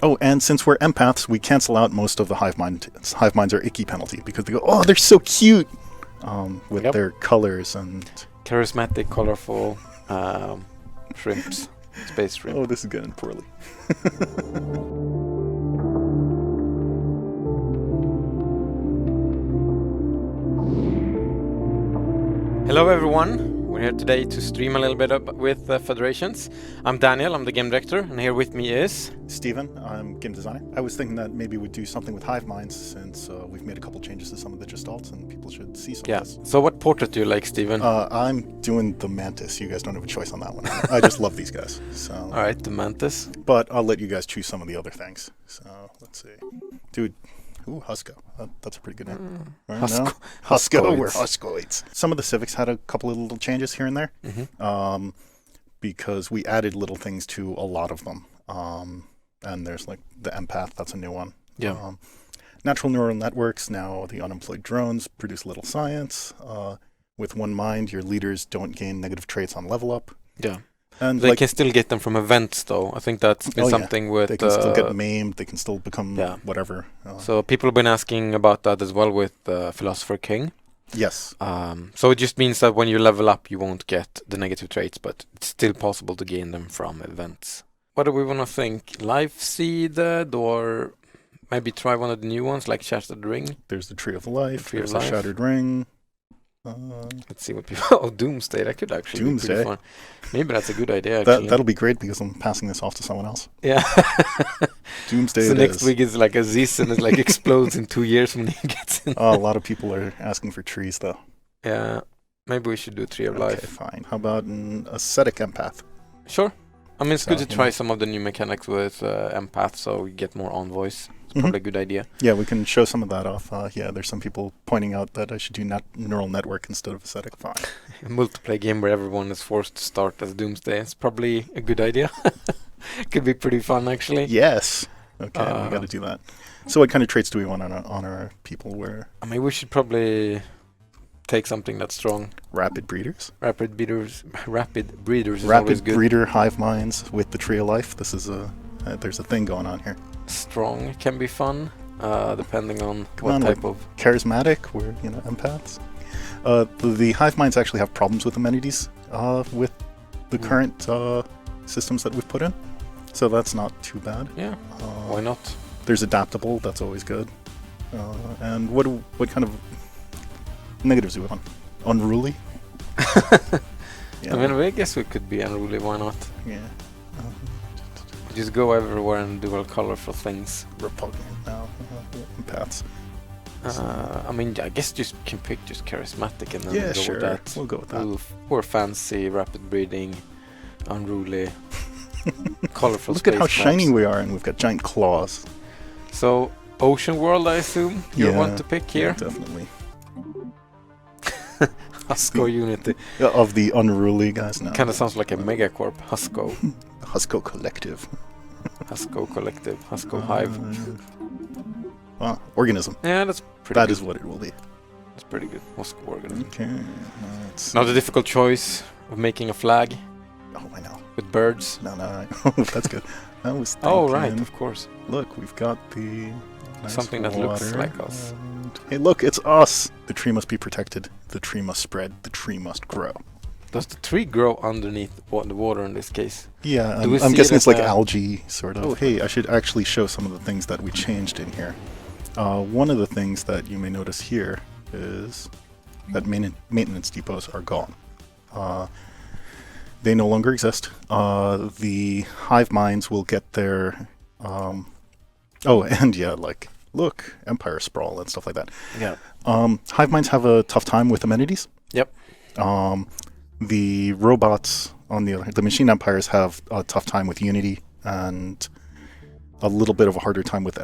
Oh, and since we're empaths, we cancel out most of the hive minds are icky penalty because they go, oh, they're so cute with their colors and charismatic, colorful shrimps, space shrimp. Oh, this is going poorly. Hello everyone, we're here today to stream a little bit with Federations. I'm Daniel, I'm the game director, and here with me is... Steven, I'm game designer. I was thinking that maybe we'd do something with hive minds since we've made a couple changes to some of the gestalts and people should see some of this. So what portrait do you like, Steven? I'm doing the Mantis. You guys don't have a choice on that one. I just love these guys. So. Alright, the Mantis. But I'll let you guys choose some of the other things. So, let's see. Dude. Ooh, Husko. That's a pretty good name. Husko. We're Huskoids. Some of the civics had a couple of little changes here and there. Because we added little things to a lot of them. And there's like the empath, that's a new one. Yeah. Natural neural networks, now the unemployed drones produce little science. With one mind, your leaders don't gain negative traits on level up. Yeah. And they can still get them from events, though. I think that's been something with... They can still get maimed. They can still become whatever. So people have been asking about that as well with Philosopher King. Yes. So it just means that when you level up, you won't get the negative traits, but it's still possible to gain them from events. What do we want to think? Life Seeded, or maybe try one of the new ones, like Shattered Ring? There's the Tree of Life. There's the Shattered Ring. Let's see what people... Oh, Doomsday. That could actually be pretty fun. Maybe that's a good idea, actually. That'll be great because I'm passing this off to someone else. Yeah. Doomsday. So next week is like a Ziz and it like explodes in 2 years when he gets in. A lot of people are asking for trees, though. Yeah. Maybe we should do Tree of Life. Okay, fine. How about an ascetic empath? Sure. I mean, it's good to try some of the new mechanics with empath, so we get more envoys. It's probably a good idea. Yeah, we can show some of that off. There's some people pointing out that I should do neural network instead of ascetic. Fine. A multiplayer game where everyone is forced to start as Doomsday. It's probably a good idea. Could be pretty fun, actually. Yes. Okay, we got to do that. So what kind of traits do we want on our people? I mean, we should probably take something that's strong. Rapid breeders. Rapid breeders is Rapid always good. breeder hive minds with the Tree of Life. This is there's a thing going on here. Strong can be fun, depending on what type of... Charismatic, we're, empaths. The hive minds actually have problems with amenities with the current systems that we've put in. So that's not too bad. Yeah, why not? There's adaptable, that's always good. And what kind of negatives do we want? Unruly? I mean, I guess we could be unruly, why not? Yeah. Just go everywhere and do all colorful things. Repugnant now. Empaths. I mean, I guess just can pick just charismatic and then go with that. We'll go with that. Or fancy, rapid breeding, unruly, colorful. Look at how shiny we are, and we've got giant claws. So, Ocean World, I assume you want to pick here? Yeah, definitely. Husko Unity. Of the unruly guys now. Kind of sounds like a megacorp. Husko. Husko Collective. Husko Collective. Husko Hive. Organism. Yeah, that's pretty good. That is what it will be. That's pretty good. Husko Organism. Okay. Now the difficult choice of making a flag. Oh, I know. With birds. No. That's good. I was thinking, oh, right, of course. Look, we've got the... Nice something that looks like us. Hey, look, it's us! The tree must be protected. The tree must spread. The tree must grow. Does the tree grow underneath the water in this case? Yeah, I'm guessing it's like algae, sort of. Oh, hey, I should actually show some of the things that we changed in here. One of the things that you may notice here is that maintenance depots are gone. They no longer exist. The hive minds will get their... look, Empire Sprawl and stuff like that. Yeah. Hive minds have a tough time with amenities. Yep. The robots on the machine empires have a tough time with Unity and a little bit of a harder time with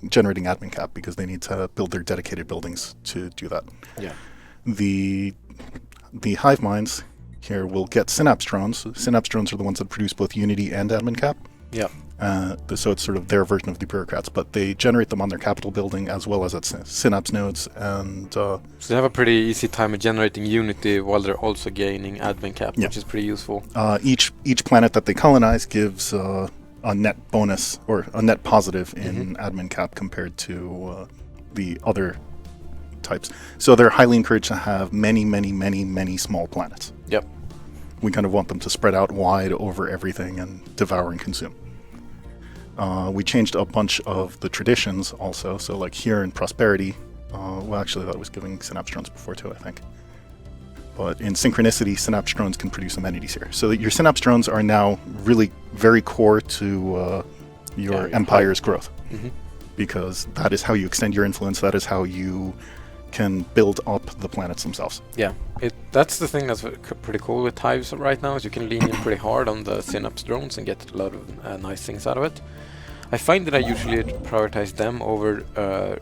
generating admin cap because they need to build their dedicated buildings to do that. Yeah. The hive minds here will get synapse drones. Synapse drones are the ones that produce both Unity and admin cap. Yeah. So it's sort of their version of the bureaucrats, but they generate them on their capital building as well as at synapse nodes. And so they have a pretty easy time of generating Unity while they're also gaining admin cap, which is pretty useful. Each planet that they colonize gives a net bonus or a net positive in admin cap compared to the other types. So they're highly encouraged to have many, many, many, many small planets. Yep. We kind of want them to spread out wide over everything and devour and consume. We changed a bunch of the traditions also. So like here in Prosperity, well, actually that was giving synapse drones before too, I think. But in Synchronicity, synapse drones can produce amenities here. So that your synapse drones are now really very core to your empire's growth. Because that is how you extend your influence. That is how you can build up the planets themselves. Yeah, that's the thing that's pretty cool with Hives right now, is you can lean in pretty hard on the synapse drones and get a lot of nice things out of it. I find that I usually prioritize them over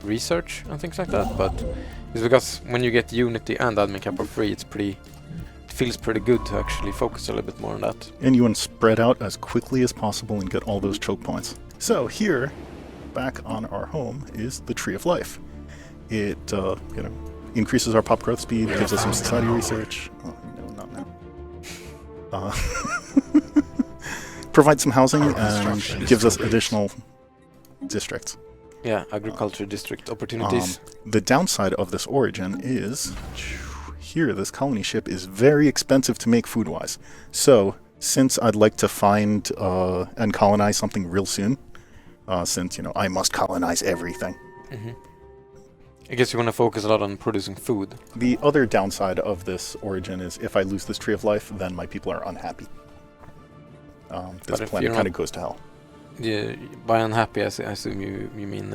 research and things like that, but it's because when you get Unity and admin cap for free, it feels pretty good to actually focus a little bit more on that. And you want to spread out as quickly as possible and get all those choke points. So here, back on our home, is the Tree of Life. It increases our pop growth speed, gives us some society research. Oh, no, not now. Provides some housing and gives us additional districts. Yeah, agriculture district opportunities. The downside of this origin is here, this colony ship is very expensive to make food-wise. So, since I'd like to find and colonize something real soon, since, I must colonize everything. I guess you want to focus a lot on producing food. The other downside of this origin is if I lose this Tree of Life, then my people are unhappy. This planet kind of goes to hell. Yeah, by unhappy, I assume you mean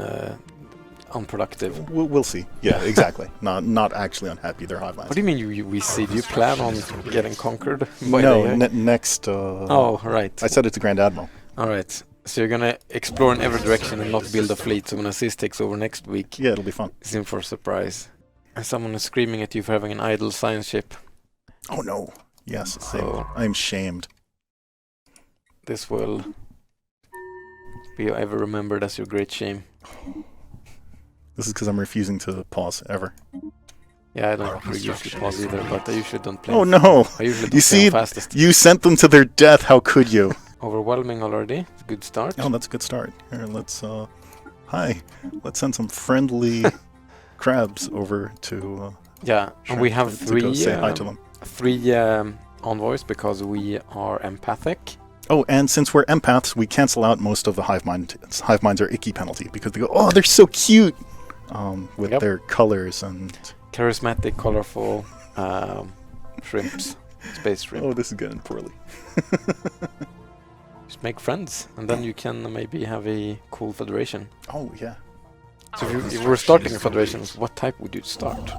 unproductive. We'll see. Yeah, exactly. Not actually unhappy. They're hive minds. What do you mean we see? Do you plan on getting conquered? No, next... oh, right. I said it to Grand Admiral. All right. So you're gonna explore in every direction and not build a fleet. So when Assist takes over next week, yeah, it'll be fun. It's in for a surprise. And someone is screaming at you for having an idle science ship. Oh no! Yes, so I'm shamed. This will be ever remembered as your great shame. This is because I'm refusing to pause ever. Yeah, I don't usually pause either, but I usually don't play. Oh no! I usually don't you see, fastest. You sent them to their death. How could you? Overwhelming already. It's a good start. Oh, that's a good start. Here, let's let's send some friendly crabs over to. Yeah, and we have three. Say hi to them. 3 envoys because we are empathic. Oh, and since we're empaths, we cancel out most of the hive minds. Hive minds are icky penalty because they go, oh, they're so cute, with their colors and charismatic, colorful shrimps, space shrimp. Oh, this is getting poorly. Just make friends, and then you can maybe have a cool federation. Oh yeah. So if you were starting a federation, what type would you start?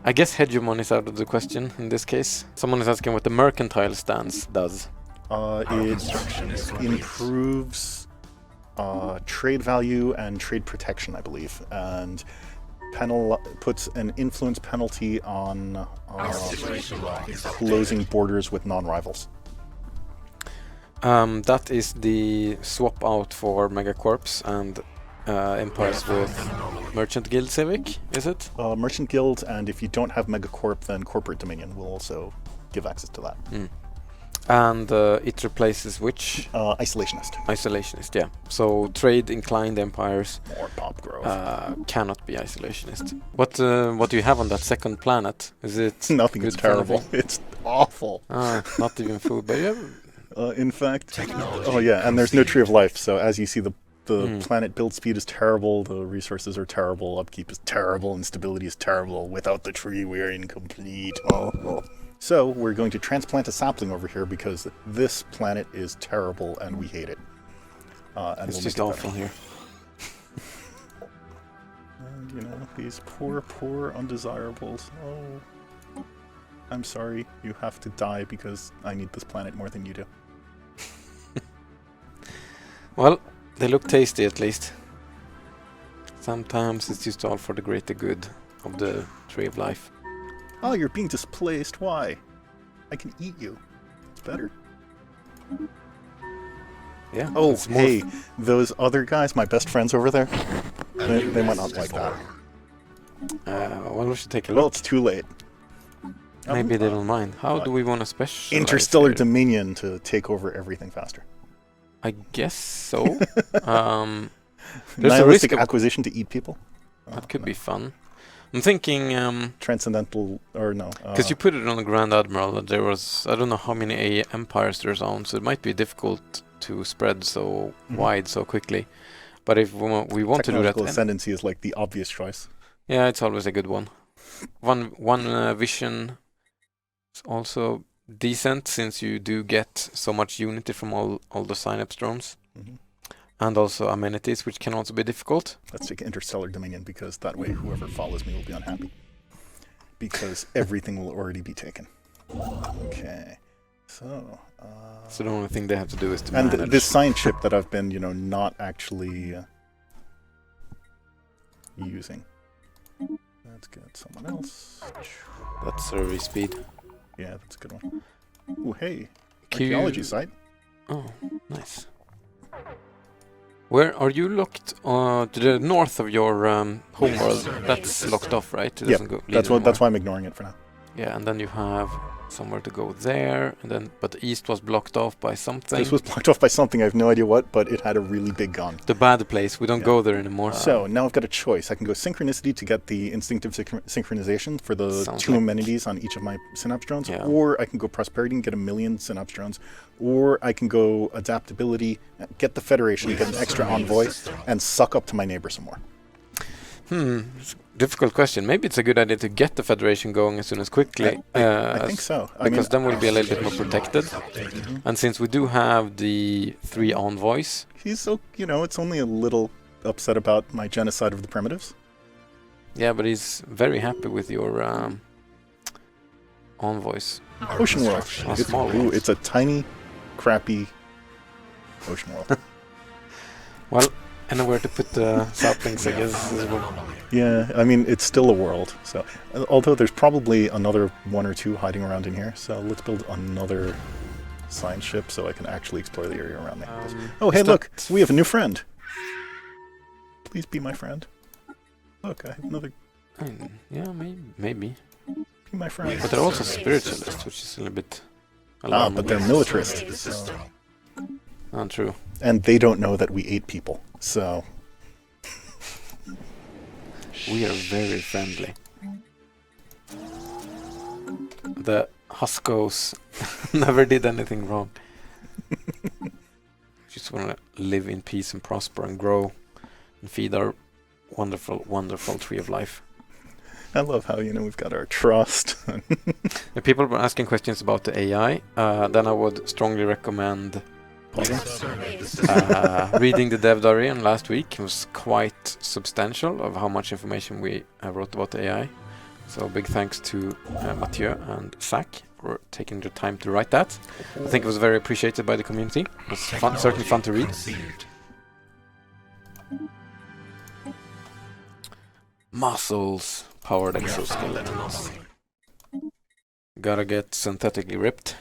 I guess hegemon is out of the question in this case. Someone is asking what the mercantile stance does. It improves trade value and trade protection, I believe, and puts an influence penalty on closing borders with non-rivals. That is the swap out for Megacorps and empires with Merchant Guild Civic, is it? Merchant Guild, and if you don't have Megacorp, then Corporate Dominion will also give access to that. And it replaces which? Isolationist. Isolationist, yeah. So trade-inclined empires more pop growth cannot be isolationist. What do you have on that second planet? Is it nothing? It's terrible. It's awful. Not even food, but yeah. In fact, oh yeah, and there's no Tree of Life. So as you see, the planet build speed is terrible. The resources are terrible. Upkeep is terrible. And stability is terrible. Without the tree, we are incomplete. So we're going to transplant a sapling over here because this planet is terrible and we hate it. And it's just awful here. And these poor undesirables. Oh, I'm sorry. You have to die because I need this planet more than you do. Well, they look tasty at least. Sometimes it's just all for the greater good of the Tree of Life. Oh, you're being displaced. Why? I can eat you. It's better. Yeah. Oh, hey, those other guys, my best friends over there, they might not like that. Well, we should take a look. Well, it's too late. Maybe they don't mind. How do we want to specialize Interstellar here? Dominion to take over everything faster. I guess so. There's a Nihilistic risk of acquisition to eat people. that could be fun. I'm thinking Transcendental, or no. because you put it on the Grand Admiral that there was I don't know how many empires there's on, so it might be difficult to spread so wide so quickly. But if we want to do that, technological ascendancy is like the obvious choice. yeah, it's always a good one. One vision is also decent since you do get so much unity from all the synapse drones. And also amenities, which can also be difficult. Let's take interstellar dominion, because that way whoever follows me will be unhappy. Because everything will already be taken. Okay. So the only thing they have to do is to and manage. this science ship that I've been, not actually using. Let's get someone else. That's survey speed. Yeah, that's a good one. Oh, hey. Can Archaeology you- site. Oh, nice. Where are you locked? To the north of your homeworld. That's locked off, right? It Yeah, doesn't go that's lead why I'm ignoring it for now. Yeah, and then you have somewhere to go there, and then but the east was blocked off by something. This was blocked off by something, I have no idea what, but it had a really big gun. The bad place. We don't Yeah. go there anymore. So now I've got a choice. I can go synchronicity to get the instinctive synchronization for the Sounds two like- amenities on each of my synapse drones, Yeah. or I can go prosperity and get 1,000,000 synapse drones, or I can go adaptability, get the Federation, get an extra envoy, and suck up to my neighbor some more. It's a difficult question. Maybe it's a good idea to get the Federation going as soon as quickly. I think so. Because then we'll be a little bit more protected. And since we do have the 3 envoys, he's so, it's only a little upset about my genocide of the primitives. yeah, but he's very happy with your envoys. Ocean world. A small one. It's a tiny, crappy ocean world. Well, anywhere to put the saplings, I guess. Is what- Yeah, I mean, it's still a world. So, although there's probably another 1 or 2 hiding around in here, so let's build another science ship so I can actually explore the area around me. Oh, hey, is look, that- we have a new friend. Please be my friend. Look, I have another. Yeah, maybe. Be my friend. But they're also spiritualists, which is a little bit Ah, alarming. but they're militarists. So. Not true. And they don't know that we ate people. So, We are very friendly. The Huskos never did anything wrong. Just want to live in peace and prosper and grow and feed our wonderful, wonderful tree of life. I love how, we've got our trust. If people were asking questions about the AI, then I would strongly recommend reading the Dev Diary last week. It was quite substantial of how much information we wrote about the AI. So big thanks to Mathieu and Zach for taking the time to write that. I think it was very appreciated by the community. It was fun, certainly fun to read. Muscles, powered exoskeletons. Gotta get synthetically ripped.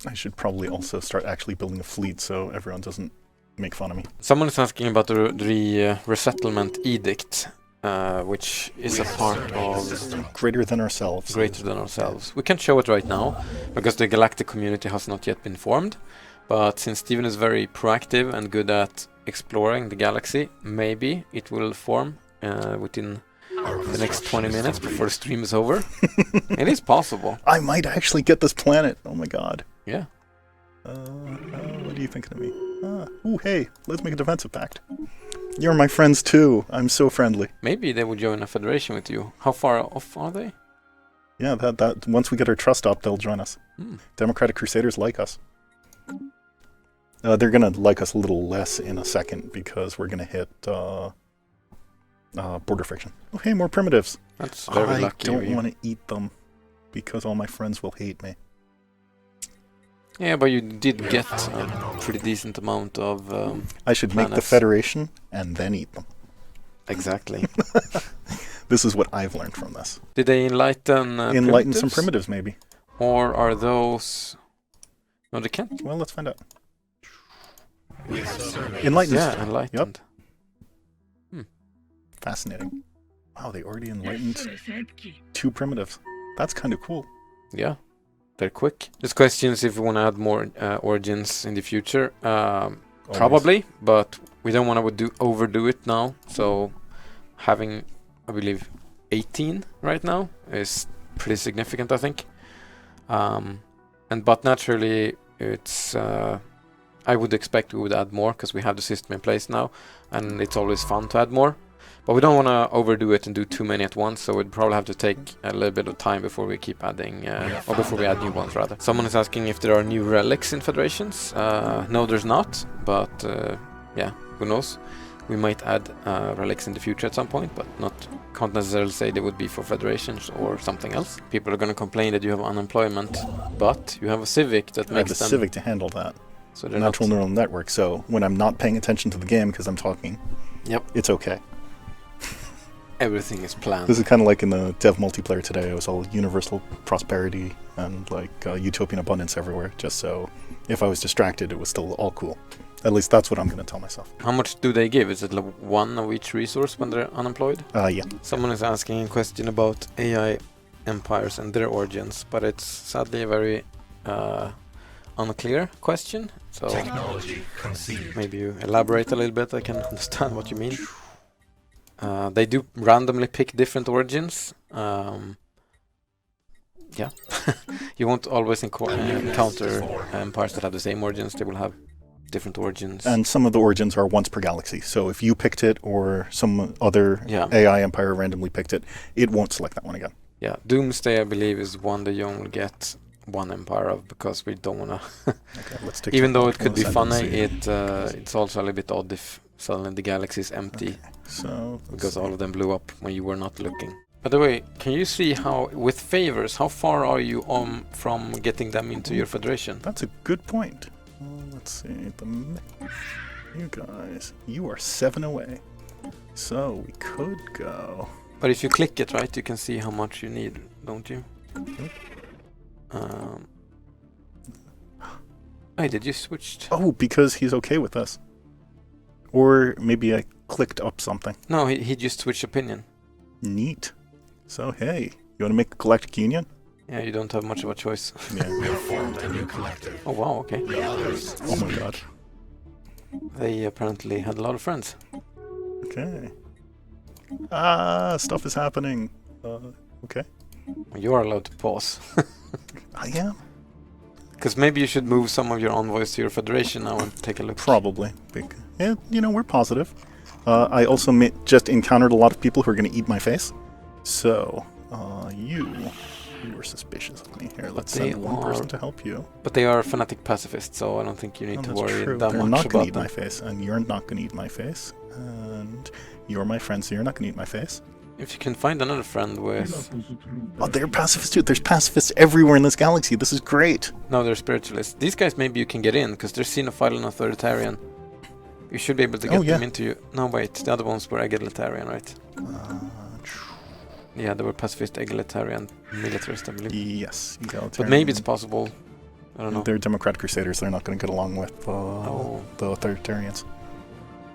I should probably also start actually building a fleet so everyone doesn't make fun of me. Someone is asking about the resettlement edict, which is a part of Greater than ourselves. Greater Than Ourselves. We can't show it right now because the galactic community has not yet been formed. But since Steven is very proactive and good at exploring the galaxy, maybe it will form within the next 20 minutes before the stream is over. It is possible. I might actually get this planet. Oh my god. Yeah. What are you thinking of me? Ooh, hey, let's make a defensive pact. You're my friends too. I'm so friendly. Maybe they would join a federation with you. How far off are they? Yeah, that once we get our trust up, they'll join us. Democratic Crusaders like us. They're gonna like us a little less in a second because we're gonna hit border friction. Oh, hey, more primitives. That's very lucky. I don't want to eat them because all my friends will hate me. Yeah, but you did get a pretty decent amount of I should make the planets. Federation and then eat them. Exactly. This is what I've learned from this. Did they enlighten Enlighten some primitives? primitives, maybe. Or are those... No, they can't. Well, let's find out. Enlightened. Yeah, enlightened. Fascinating. Wow, they already enlightened 2 primitives. That's kind of cool. Yeah, they're quick. This question is if we want to add more origins in the future. Oh, always. Probably, but we don't want to overdo it now. So having, I believe, 18 right now is pretty significant, I think. But naturally, it's I would expect we would add more because we have the system in place now, and it's always fun to add more. But we don't want to overdo it and do too many at once, so we'd probably have to take a little bit of time before we keep adding, or before we add new ones rather. Someone is asking if there are new relics in Federations. No, there's not, but yeah, who knows? We might add relics in the future at some point, but can't necessarily say they would be for Federations or something else. People are going to complain that you have unemployment, but you have a civic that makes them... I have a civic to handle that. So they're natural neural network, so when I'm not paying attention to the game because I'm talking, yep, it's okay. Everything is planned. This is kind of like in the dev multiplayer today. It was all universal prosperity and like utopian abundance everywhere, just so if I was distracted, it was still all cool. At least that's what I'm going to tell myself. How much do they give? Is it like one of each resource when they're unemployed? Yeah. Someone is asking a question about AI empires and their origins, but it's sadly a very unclear question. So maybe you elaborate a little bit. I can understand what you mean. They do randomly pick different origins. Yeah, you won't always encounter empires that have the same origins. They will have different origins. And some of the origins are once per galaxy. So if you picked it or some other AI empire randomly picked it, it won't select that one again. Yeah, Doomsday, I believe, is one that you only get one empire of because we don't want to... Okay, even though it could be funny, it's also a little bit odd if suddenly the galaxy is empty. Okay. So because all of them blew up when you were not looking. By the way, can you see how, with favors, how far are you from getting them into your federation? That's a good point. Let's see, you guys, you are 7 away. So we could go. But if you click it, right, you can see how much you need, don't you? Hey, did you switch? Oh, because he's okay with us. Or maybe I clicked up something. No, he just switched opinion. Neat. So, hey, you want to make a galactic union? Yeah, you don't have much of a choice. Yeah. We have formed a new collective. Oh, wow, okay. The others. Oh my god. They apparently had a lot of friends. Okay. Stuff is happening. Okay. You are allowed to pause. I am? Because maybe you should move some of your envoys to your federation now and take a look. Probably. Yeah, you know, we're positive. I also just encountered a lot of people who are going to eat my face. So, you were suspicious of me. Here, let's send one person to help you. But they are fanatic pacifists, so I don't think you need to worry that They're much not about going to eat them. my face, and you're not going to eat my face. And you're my friend, so you're not going to eat my face. If you can find another friend with... Oh, they're pacifists too. There's pacifists everywhere in this galaxy. This is great. No, they're spiritualists. These guys maybe you can get in, because they're xenophile and authoritarian. You should be able to get them into you. No, wait, the other ones were egalitarian, right? Yeah, they were pacifist, egalitarian, militarist, I believe. Yes, egalitarian. But maybe it's possible. I don't know. They're democratic crusaders. They're not going to get along with the authoritarians.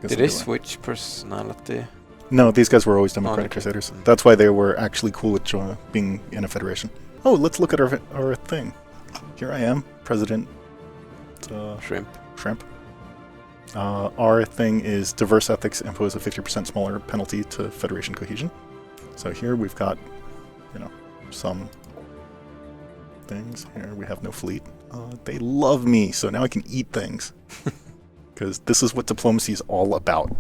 Did they switch personality? No, these guys were always democratic crusaders. That's why they were actually cool with being in a federation. Oh, let's look at our thing. Here I am, President Shrimp. Our thing is diverse ethics impose a 50% smaller penalty to federation cohesion. So here we've got, some things. Here we have no fleet. They love me, so now I can eat things. Because this is what diplomacy is all about.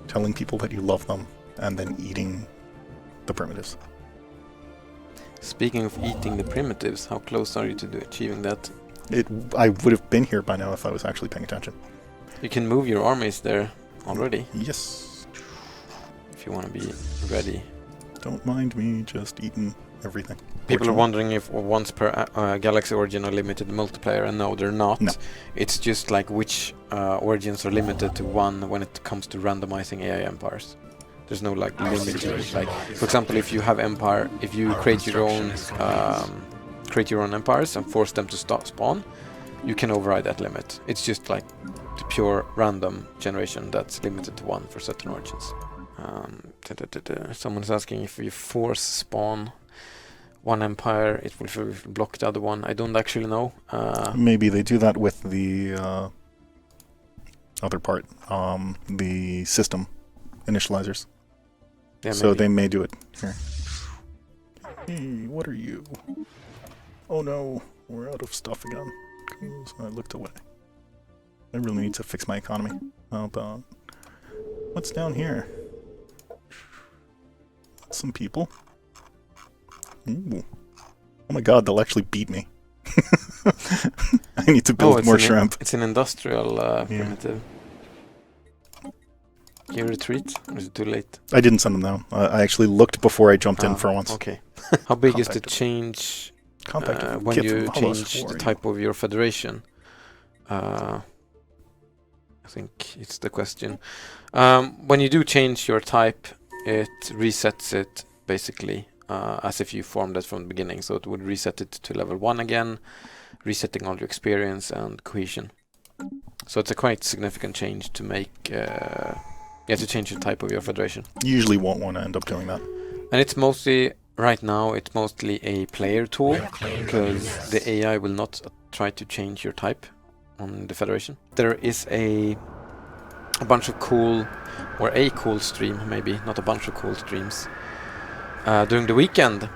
Telling people that you love them, and then eating the primitives. Speaking of eating the primitives, how close are you to achieving that? I would have been here by now if I was actually paying attention. You can move your armies there already. Yes. If you want to be ready. Don't mind me just eating everything. People are wondering if once per Galaxy Origin are limited multiplayer, and no, they're not. No. It's just like which origins are limited to one when it comes to randomizing AI empires. There's no like limit to it. Like, for example, if you have empire, if you create your own empires and force them to spawn, you can override that limit. It's just like the pure random generation that's limited to one for certain origins. Someone's asking if you force spawn one empire, it will block the other one. I don't actually know. Maybe they do that with the other part, the system initializers. Yeah, So maybe. they may do it here. Hey, what are you? Oh no, we're out of stuff again. So I looked away. I really need to fix my economy. How about... What's down here? Some people. Ooh. Oh my god, they'll actually beat me. I need to build more shrimp. It's an industrial primitive. Can you retreat? Or is it too late? I didn't send them down. I actually looked before I jumped in for once. Okay. How big is the Contacted. change Contacted when Kit you from Hollows change the for type of your federation? I think it's the question. When you do change your type, it resets it basically as if you formed it from the beginning. So it would reset it to level 1 again, resetting all your experience and cohesion. So it's a quite significant change to make. You have to change the type of your federation. You usually won't want to end up doing that. And it's mostly, right now, it's mostly a player tool, because the AI will not try to change your type on the Federation. There is a bunch of cool, or a cool stream, maybe, not a bunch of cool streams, during the weekend,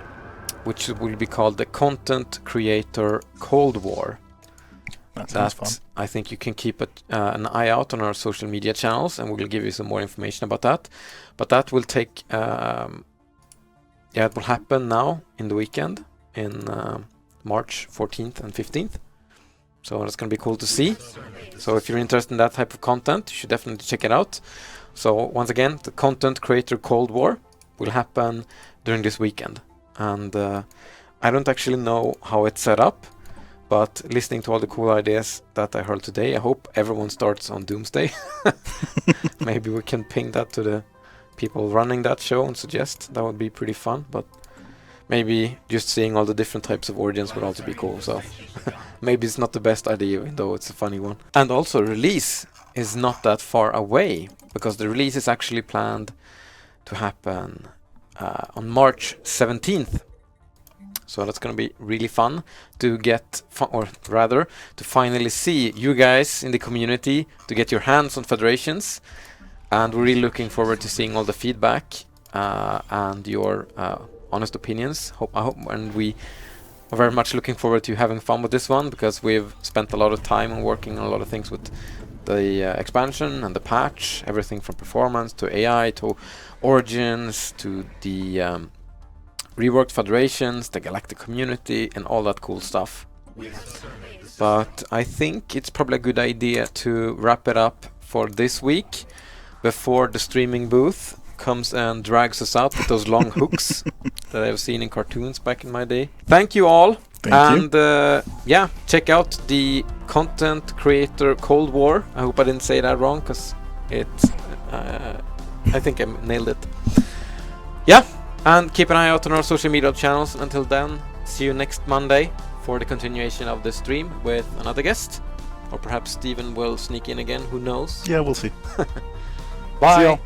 which will be called the Content Creator Cold War. That sounds That fun. I think you can keep an eye out on our social media channels, and we'll give you some more information about that. But that will take, it will happen now in the weekend in March 14th and 15th. So that's going to be cool to see. So if you're interested in that type of content, you should definitely check it out. So once again, the Content Creator Cold War will happen during this weekend. And I don't actually know how it's set up. But listening to all the cool ideas that I heard today, I hope everyone starts on Doomsday. Maybe we can ping that to the people running that show and suggest. That would be pretty fun. But maybe just seeing all the different types of origins would also be cool. So maybe it's not the best idea, even though it's a funny one. And also, release is not that far away, because the release is actually planned to happen on March 17th. So that's going to be really fun to get, or rather, to finally see you guys in the community, to get your hands on federations. And we're really looking forward to seeing all the feedback and your honest opinions. And we are very much looking forward to having fun with this one, because we've spent a lot of time on working on a lot of things with the expansion and the patch, everything from performance to AI to origins to the reworked federations, the galactic community, and all that cool stuff. But I think it's probably a good idea to wrap it up for this week before the streaming booth comes and drags us out with those long hooks that I've seen in cartoons back in my day. Thank you all. Thank you. Yeah, check out the Content Creator Cold War. I hope I didn't say that wrong, because I think I nailed it. Yeah. And keep an eye out on our social media channels. Until then, see you next Monday for the continuation of the stream with another guest. Or perhaps Steven will sneak in again, who knows? Yeah, we'll see. Bye! See y'all.